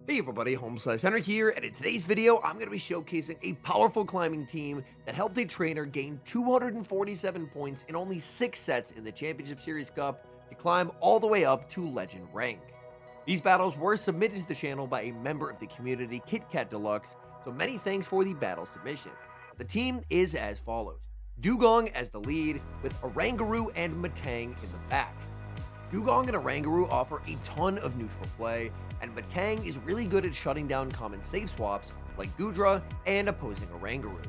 Hey everybody, HomeSliceHenry here, and in today's video, I'm going to be showcasing a powerful climbing team that helped a trainer gain 247 points in only 6 sets in the Championship Series Cup to climb all the way up to Legend rank. These battles were submitted to the channel by a member of the community, KitKat Deluxe, so many thanks for the battle submission. The team is as follows: Dugong as the lead, with Oranguru and Metang in the back. Dugong and Oranguru offer a ton of neutral play, and Metang is really good at shutting down common safe swaps like Goodra and opposing Oranguru.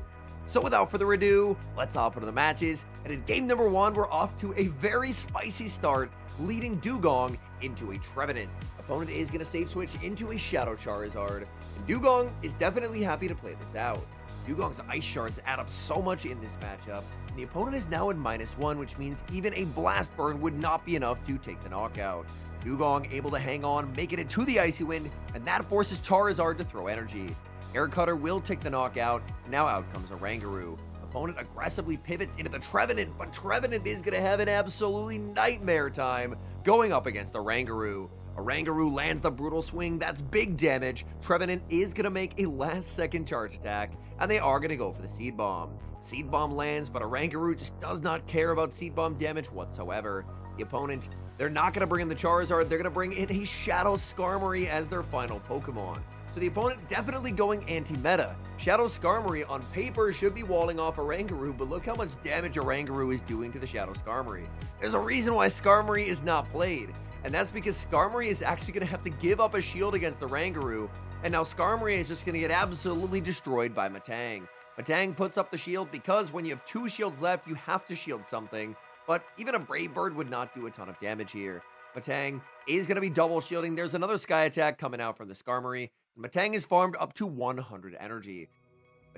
So without further ado, let's hop into the matches, and in game number 1 we're off to a very spicy start, leading Dugong into a Trevenant. Opponent is going to safe switch into a Shadow Charizard, and Dugong is definitely happy to play this out. Dugong's Ice Shards add up so much in this matchup, and the opponent is now in -1, which means even a Blast Burn would not be enough to take the knockout. Dugong able to hang on, making it to the Icy Wind, and that forces Charizard to throw energy. Air Cutter will take the knockout, and now out comes Oranguru. Opponent aggressively pivots into the Trevenant, but Trevenant is going to have an absolutely nightmare time going up against Oranguru. Oranguru lands the Brutal Swing, that's big damage. Trevenant is going to make a last-second charge attack, and they are going to go for the Seed Bomb. Seed Bomb lands, but Oranguru just does not care about Seed Bomb damage whatsoever. The opponent, they're not going to bring in the Charizard, they're going to bring in a Shadow Skarmory as their final Pokemon. So the opponent definitely going anti-meta. Shadow Skarmory on paper should be walling off Oranguru, but look how much damage Oranguru is doing to the Shadow Skarmory. There's a reason why Skarmory is not played, and that's because Skarmory is actually going to have to give up a shield against Oranguru, and now Skarmory is just going to get absolutely destroyed by Metang. Metang puts up the shield because when you have 2 shields left, you have to shield something, but even a Brave Bird would not do a ton of damage here. Metang is going to be double shielding. There's another Sky Attack coming out from the Skarmory, and Metang is farmed up to 100 energy.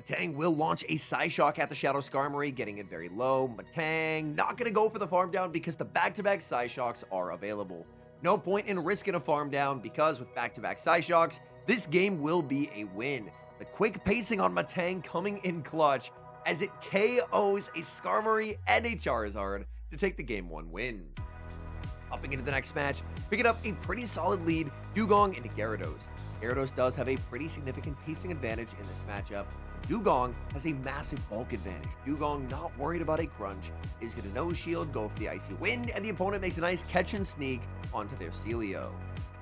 Metang will launch a Psyshock at the Shadow Skarmory, getting it very low. Metang not going to go for the farm down because the back-to-back Psyshocks are available. No point in risking a farm down because with back-to-back Psyshocks, this game will be a win. The quick pacing on Metang coming in clutch as it KOs a Skarmory and a Charizard to take the Game 1 win. Hopping into the next match, picking up a pretty solid lead, Dugong into Gyarados. Gyarados does have a pretty significant pacing advantage in this matchup. Dugong has a massive bulk advantage. Dugong, not worried about a crunch, is going to no shield, go for the Icy Wind, and the opponent makes a nice catch and sneak onto their Celio.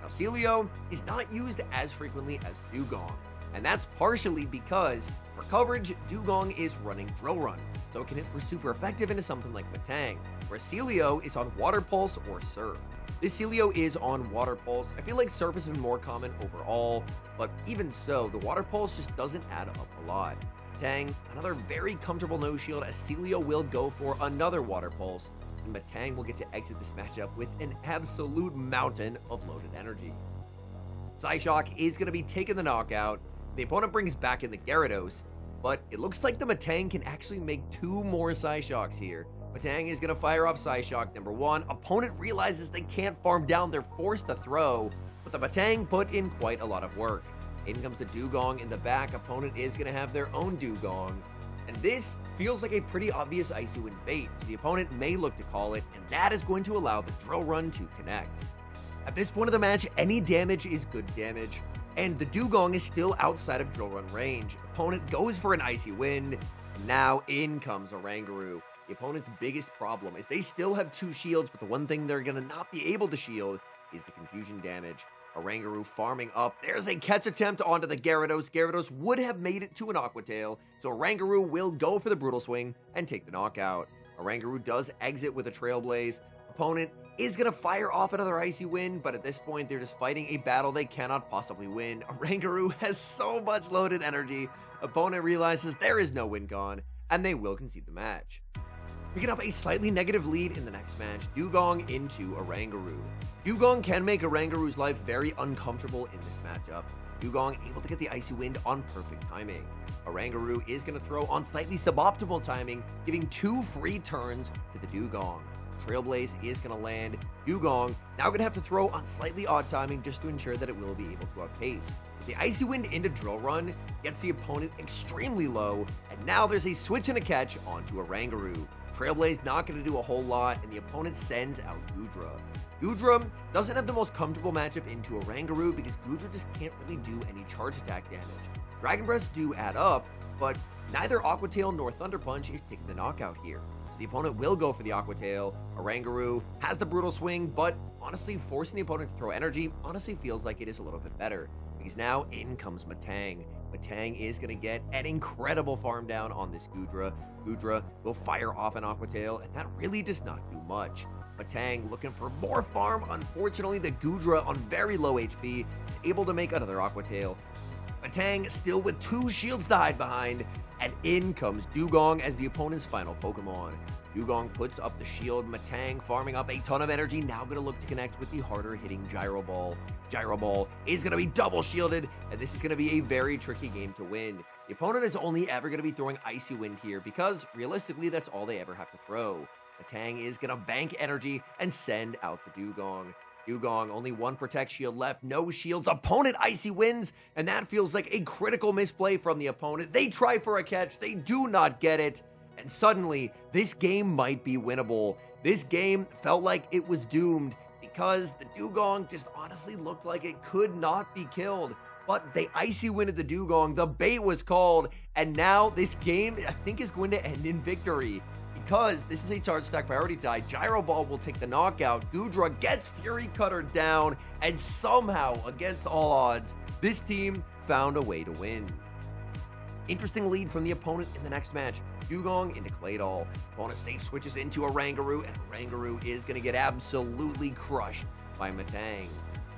Now, Celio is not used as frequently as Dugong, and that's partially because for coverage, Dugong is running Drill Run, so it can hit for super effective into something like Metang, where Celio is on Water Pulse or Surf. This Celio is on Water Pulse. I feel like Surf has been more common overall, but even so, the Water Pulse just doesn't add up a lot. Metang, another very comfortable no-shield as Celio will go for another Water Pulse, and Metang will get to exit this matchup with an absolute mountain of loaded energy. Psyshock is going to be taking the knockout. The opponent brings back in the Gyarados, but it looks like the Metang can actually make 2 more Psyshocks here. Metang is going to fire off Psyshock number 1. Opponent realizes they can't farm down, they're forced to throw, but the Metang put in quite a lot of work. In comes the Dugong in the back. Opponent is going to have their own Dugong, and this feels like a pretty obvious Icy Wind bait, so the opponent may look to call it, and that is going to allow the Drill Run to connect. At this point of the match, any damage is good damage, and the Dugong is still outside of Drill Run range. Opponent goes for an Icy Wind, and now in comes Oranguru. The opponent's biggest problem is they still have 2 shields, but the one thing they're going to not be able to shield is the confusion damage. Oranguru farming up. There's a catch attempt onto the Gyarados. Gyarados would have made it to an Aqua Tail, so Oranguru will go for the Brutal Swing and take the knockout. Oranguru does exit with a Trailblaze. Opponent is going to fire off another Icy Wind, but at this point they're just fighting a battle they cannot possibly win. Oranguru has so much loaded energy. Opponent realizes there is no win con, and they will concede the match. Picking up a slightly negative lead in the next match, Dugong into Oranguru. Dugong can make Oranguru's life very uncomfortable in this matchup. Dugong able to get the Icy Wind on perfect timing. Oranguru is going to throw on slightly suboptimal timing, giving 2 free turns to the Dugong. Trailblaze is going to land. Dugong now going to have to throw on slightly odd timing just to ensure that it will be able to outpace. The Icy Wind into Drill Run gets the opponent extremely low, and now there's a switch and a catch onto Oranguru. Trailblaze not going to do a whole lot, and the opponent sends out Goodra. Goodra doesn't have the most comfortable matchup into Oranguru because Goodra just can't really do any charge attack damage. Dragon Breaths do add up, but neither Aqua Tail nor Thunder Punch is taking the knockout here. So the opponent will go for the Aqua Tail. Oranguru has the Brutal Swing, but honestly, forcing the opponent to throw energy honestly feels like it is a little bit better. Because now in comes Metang. Metang is going to get an incredible farm down on this Goodra. Goodra will fire off an Aqua Tail, and that really does not do much. Metang looking for more farm. Unfortunately, the Goodra on very low HP is able to make another Aqua Tail. Metang still with 2 shields to hide behind, and in comes Dewgong as the opponent's final Pokemon. Dewgong puts up the shield. Metang farming up a ton of energy, now going to look to connect with the harder hitting Gyro Ball. Gyro Ball is going to be double shielded, and this is going to be a very tricky game to win. The opponent is only ever going to be throwing Icy Wind here because realistically that's all they ever have to throw. Metang is going to bank energy and send out the Dewgong. Dewgong, only 1 Protect shield left, no shields. Opponent Icy Winds, and that feels like a critical misplay from the opponent. They try for a catch, they do not get it, and suddenly this game might be winnable. This game felt like it was doomed because the Dewgong just honestly looked like it could not be killed. But they Icy Winded the Dewgong, the bait was called, and now this game I think is going to end in victory. Because this is a charge stack priority tie, Gyro Ball will take the knockout, Goodra gets Fury Cutter down, and somehow, against all odds, this team found a way to win. Interesting lead from the opponent in the next match. Dewgong into Claydol. Opponent safe switches into Oranguru, and Oranguru is going to get absolutely crushed by Metang.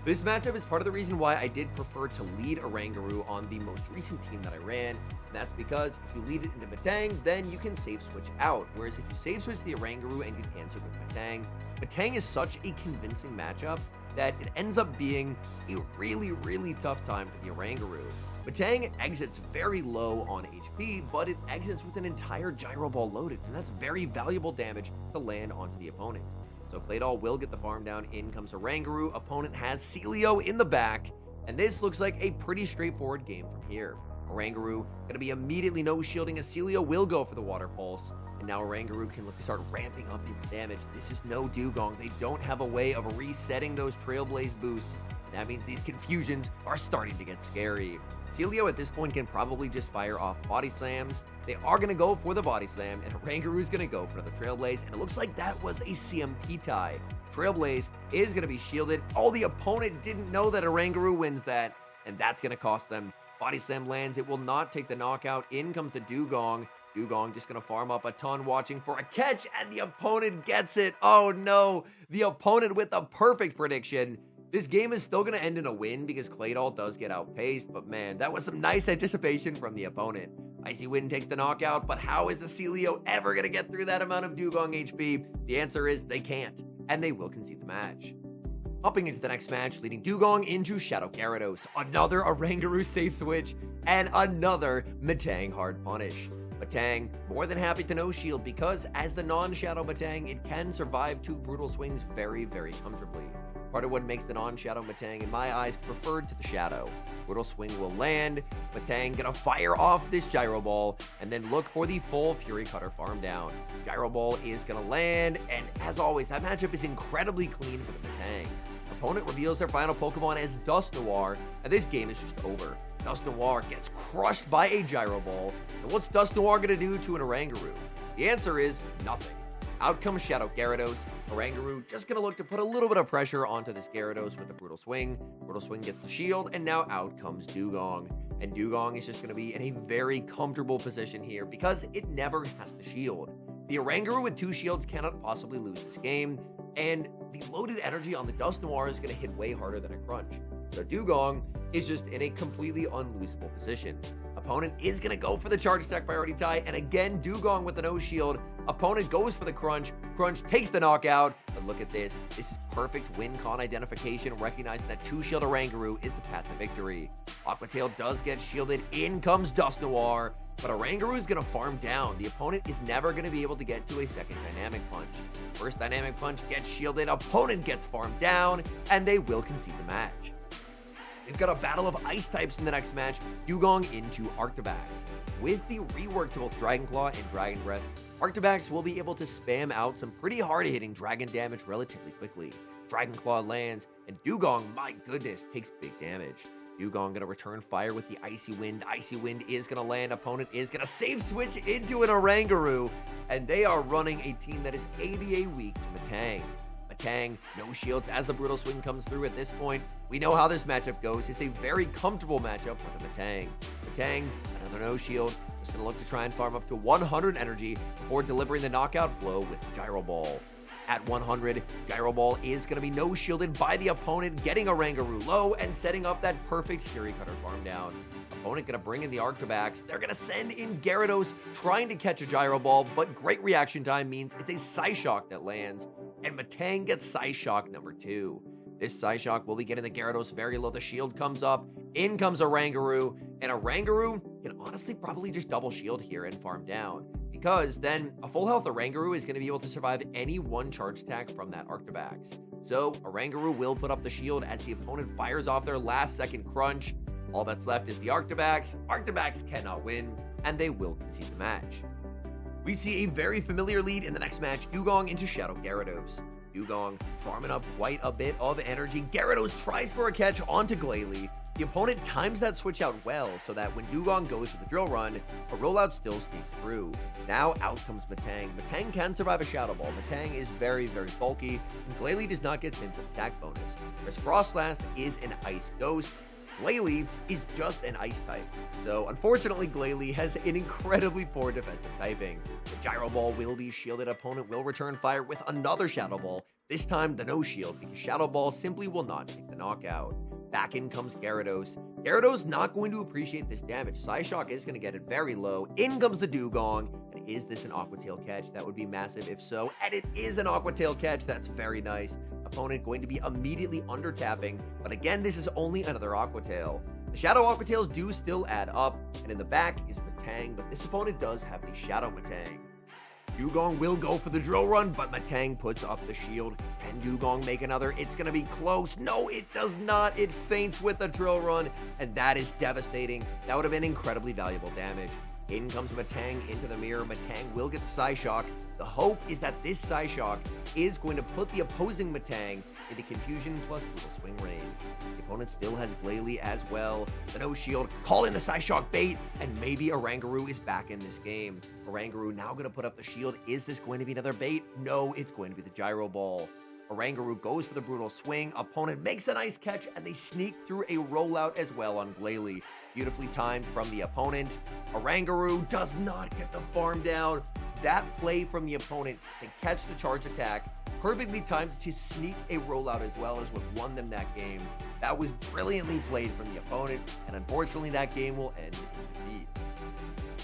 This matchup is part of the reason why I did prefer to lead Oranguru on the most recent team that I ran, and that's because if you lead it into Metang, then you can safe switch out, whereas if you safe switch the Oranguru and you answer with Metang, Metang is such a convincing matchup that it ends up being a really tough time for the Oranguru. Metang exits very low on HP, but it exits with an entire Gyro Ball loaded, and that's very valuable damage to land onto the opponent. So Claydol will get the farm down. In comes Oranguru. Opponent has Celio in the back, and this looks like a pretty straightforward game from here. Oranguru going to be immediately no shielding as Celio will go for the Water Pulse, and now Oranguru can look to start ramping up its damage. This is no Dewgong. They don't have a way of resetting those Trailblaze boosts. That means these confusions are starting to get scary. Celio at this point can probably just fire off Body Slams. They are going to go for the Body Slam, and Oranguru is going to go for the Trailblaze, and it looks like that was a CMP tie. Trailblaze is going to be shielded. Oh, the opponent didn't know that Oranguru wins that, and that's going to cost them. Body Slam lands. It will not take the knockout. In comes the Dewgong. Dewgong just going to farm up a ton, watching for a catch, and the opponent gets it. Oh, no. The opponent with the perfect prediction. This game is still going to end in a win because Claydol does get outpaced, but man, that was some nice anticipation from the opponent. Icy Wind takes the knockout, but how is the Celio ever going to get through that amount of Dewgong HP? The answer is they can't, and they will concede the match. Hopping into the next match, leading Dewgong into Shadow Gyarados, another Oranguru safe switch, and another Metang hard punish. Metang more than happy to no shield because as the non-Shadow Metang, it can survive 2 Brutal Swings very comfortably. Part of what makes the non-Shadow Metang, in my eyes, preferred to the Shadow. Brutal Swing will land. Metang gonna fire off this Gyro Ball and then look for the full Fury Cutter farm down. Gyro Ball is gonna land, and as always, that matchup is incredibly clean for the Metang. Opponent reveals their final Pokemon as Dusknoir, and this game is just over. Dusknoir gets crushed by a Gyro Ball, and what's Dusknoir gonna do to an Oranguru? The answer is nothing. Out comes Shadow Gyarados. Oranguru just going to look to put a little bit of pressure onto this Gyarados with the Brutal Swing. Brutal Swing gets the shield, and now out comes Dewgong. And Dewgong is just going to be in a very comfortable position here because it never has to shield. The Oranguru with 2 shields cannot possibly lose this game, and the loaded energy on the Dusknoir is going to hit way harder than a Crunch. So Dewgong is just in a completely unlosable position. Opponent is going to go for the charge attack priority tie, and again, Dewgong with the no shield. Opponent goes for the Crunch. Crunch takes the knockout, but look at this. This is perfect win con identification, recognizing that 2-shield Oranguru is the path to victory. Aqua Tail does get shielded. In comes Dusknoir, but Oranguru is going to farm down. The opponent is never going to be able to get to a second Dynamic Punch. First Dynamic Punch gets shielded. Opponent gets farmed down, and they will concede the match. We've got a battle of ice types in the next match, Dewgong into Arctobax. With the rework to both Dragon Claw and Dragon Breath, Arctobax will be able to spam out some pretty hard-hitting dragon damage relatively quickly. Dragon Claw lands, and Dugong, my goodness, takes big damage. Dugong gonna return fire with the Icy Wind. Icy Wind is gonna land. Opponent is gonna save switch into an Oranguru, and they are running a team that is ADA weak to Metang. Metang, no shields as the Brutal Swing comes through at this point. We know how this matchup goes. It's a very comfortable matchup for the Metang. Metang, another no shield, just gonna look to try and farm up to 100 energy before delivering the knockout blow with Gyro Ball. At 100, Gyro Ball is going to be no-shielded by the opponent, getting Oranguru low and setting up that perfect Fury Cutter farm down. Opponent going to bring in the Arctobax. They're going to send in Gyarados, trying to catch a Gyro Ball, but great reaction time means it's a Psyshock that lands, and Metang gets Psyshock number 2. This Psyshock will be getting the Gyarados very low. The shield comes up, in comes Oranguru, and Oranguru can honestly probably just double shield here and farm down, because then a full health Oranguru is going to be able to survive any one charge attack from that Arctobax. So Oranguru will put up the shield as the opponent fires off their last second crunch. All that's left is the Arctobax. Arctobax cannot win, and they will concede the match. We see a very familiar lead in the next match, Dugong into Shadow Gyarados. Dugong farming up quite a bit of energy. Gyarados tries for a catch onto Glalie. The opponent times that switch out well so that when Dugong goes for the drill run, a rollout still sneaks through. Now out comes Metang. Metang can survive a Shadow Ball. Metang is very, very bulky, and Glalie does not get sent with attack bonus. Whereas Frostlass is an Ice Ghost. Glalie is just an Ice type. So unfortunately, Glalie has an incredibly poor defensive typing. The Gyro Ball will be shielded. Opponent will return fire with another Shadow Ball. This time the no shield, because Shadow Ball simply will not take the knockout. Back in comes Gyarados. Gyarados not going to appreciate this damage. Psyshock is going to get it very low. In comes the Dugong. And is this an Aqua Tail catch? That would be massive if so. And it is an Aqua Tail catch. That's very nice. Opponent going to be immediately under tapping. But again, this is only another Aqua Tail. The Shadow Aqua Tails do still add up. And in the back is Metang. But this opponent does have the Shadow Metang. Dugong will go for the drill run, but Metang puts up the shield. Can Dugong make another? It's going to be close. No, it does not. It feints with the drill run, and that is devastating. That would have been incredibly valuable damage. In comes Metang into the mirror. Metang will get the Psyshock. The hope is that this Psyshock is going to put the opposing Metang into confusion plus Brutal Swing range. The opponent still has Glalie as well. The no shield, call in the Psyshock bait, and maybe Oranguru is back in this game. Oranguru now going to put up the shield. Is this going to be another bait? No, it's going to be the Gyro Ball. Oranguru goes for the Brutal Swing. Opponent makes a nice catch, and they sneak through a rollout as well on Glalie. Beautifully timed from the opponent. Oranguru does not get the farm down. That play from the opponent to catch the charge attack, perfectly timed to sneak a rollout as well as what won them that game. That was brilliantly played from the opponent, and unfortunately that game will end in defeat.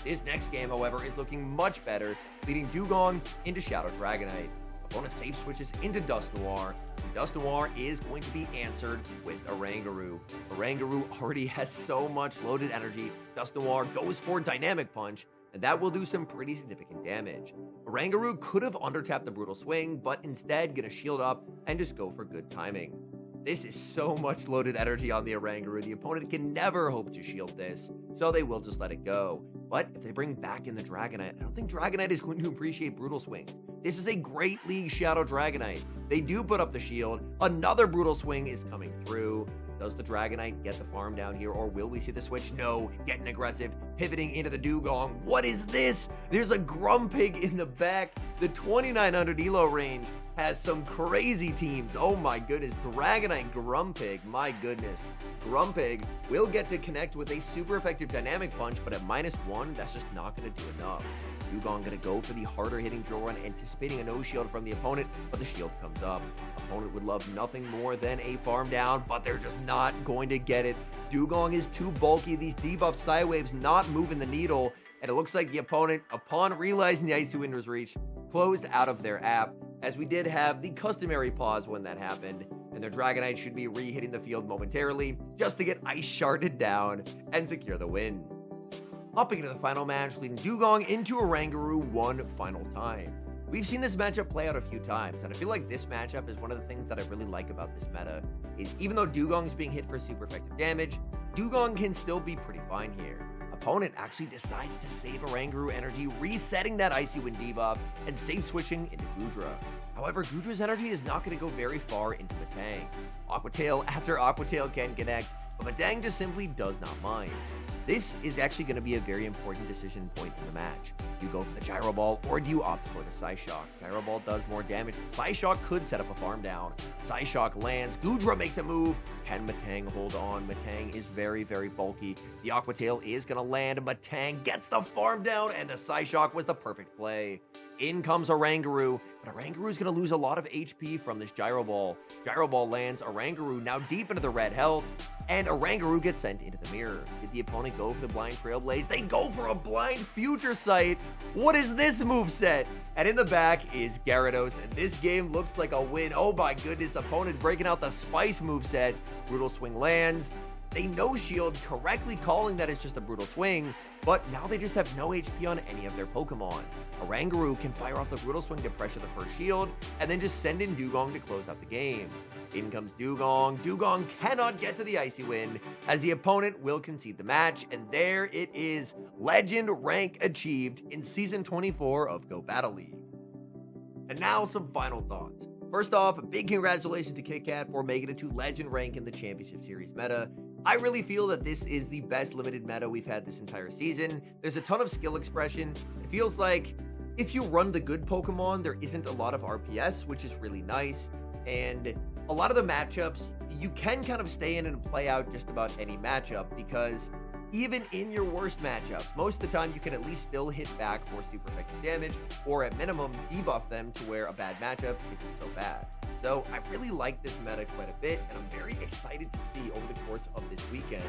This next game, however, is looking much better, leading Dugong into Shadow Dragonite. Opponent safe switches into Dust Noir, and Dust Noir is going to be answered with Oranguru. Oranguru already has so much loaded energy. Dust Noir goes for Dynamic Punch, and that will do some pretty significant damage. Oranguru could have undertapped the Brutal Swing, but instead gonna shield up and just go for good timing. This is so much loaded energy on the Oranguru. The opponent can never hope to shield this, so they will just let it go. But if they bring back in the Dragonite, I don't think Dragonite is going to appreciate Brutal Swing. This is a great League Shadow Dragonite. They do put up the shield. Another Brutal Swing is coming through. Does the Dragonite get the farm down here, or will we see the switch? No, getting aggressive, pivoting into the Dugong. What is this? There's a Grumpig in the back. The 2900 ELO range has some crazy teams. Oh my goodness, Dragonite Grumpig, my goodness. Grumpig will get to connect with a super effective Dynamic Punch, but at -1, that's just not gonna do enough. Dugong gonna go for the harder hitting drill run, anticipating a no shield from the opponent, but the shield comes up. Opponent would love nothing more than a farm down, but they're just not going to get it. Dugong is too bulky. These debuff Psywaves not moving the needle, and it looks like the opponent, upon realizing the Icy Wind was reached, closed out of their app, as we did have the customary pause when that happened, and their Dragonite should be re-hitting the field momentarily just to get Ice Sharded down and secure the win. Hopping into the final match, leading Dugong into Oranguru one final time. We've seen this matchup play out a few times, and I feel like this matchup is one of the things that I really like about this meta, is even though Dugong is being hit for super effective damage, Dugong can still be pretty fine here. Opponent actually decides to save Oranguru energy, resetting that Icy Wind debuff and safe switching into Goodra. However, Goodra's energy is not going to go very far into Metang. Aqua Tail after Aqua Tail can connect, but Metang just simply does not mind. This is actually going to be a very important decision point in the match. Do you go for the Gyro Ball or do you opt for the Psyshock? Gyro Ball does more damage. Psyshock could set up a farm down. Psyshock lands. Goodra makes a move. Can Metang hold on? Metang is very, very bulky. The Aqua Tail is going to land. Metang gets the farm down, and the Psyshock was the perfect play. In comes Oranguru, but Oranguru is going to lose a lot of HP from this Gyro Ball. Gyro Ball lands. Oranguru now deep into the red health, and Oranguru gets sent into the mirror. Did the opponent go for the Blind Trailblaze? They go for a Blind Future Sight. What is this moveset? And in the back is Gyarados, and this game looks like a win. Oh my goodness, opponent breaking out the Spice moveset. Brutal Swing lands. They no-shield, correctly calling that it's just a Brutal Swing, but now they just have no HP on any of their Pokemon. Oranguru can fire off the Brutal Swing to pressure the first shield, and then just send in Dugong to close out the game. In comes Dugong. Dugong cannot get to the Icy Wind, as the opponent will concede the match, and there it is. Legend rank achieved in Season 24 of Go Battle League. And now some final thoughts. First off, a big congratulations to KitKat for making it to Legend rank in the Championship Series meta. I really feel that this is the best limited meta we've had this entire season. There's a ton of skill expression. It feels like if you run the good Pokemon, there isn't a lot of RPS, which is really nice. And a lot of the matchups, you can kind of stay in and play out just about any matchup, because even in your worst matchups, most of the time you can at least still hit back for super effective damage, or at minimum debuff them to where a bad matchup isn't so bad. So I really like this meta quite a bit, and I'm very excited to see over the course of this weekend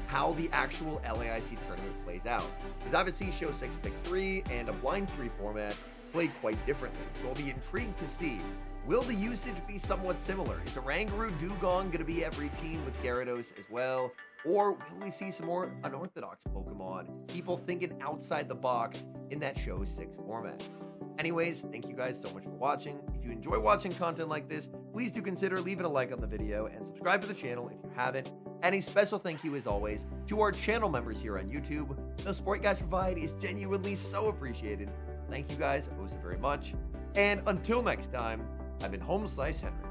how the actual LAIC tournament plays out. Because obviously Show 6 Pick 3 and a Blind 3 format play quite differently, so I'll be intrigued to see, will the usage be somewhat similar? Is Oranguru Dugong going to be every team with Gyarados as well? Or will we see some more unorthodox Pokemon, people thinking outside the box in that Show 6 format? Anyways, thank you guys so much for watching. If you enjoy watching content like this, please do consider leaving a like on the video and subscribe to the channel if you haven't. And a special thank you, as always, to our channel members here on YouTube. The support you guys provide is genuinely so appreciated. Thank you guys so very much. And until next time, I've been HomeSliceHenry.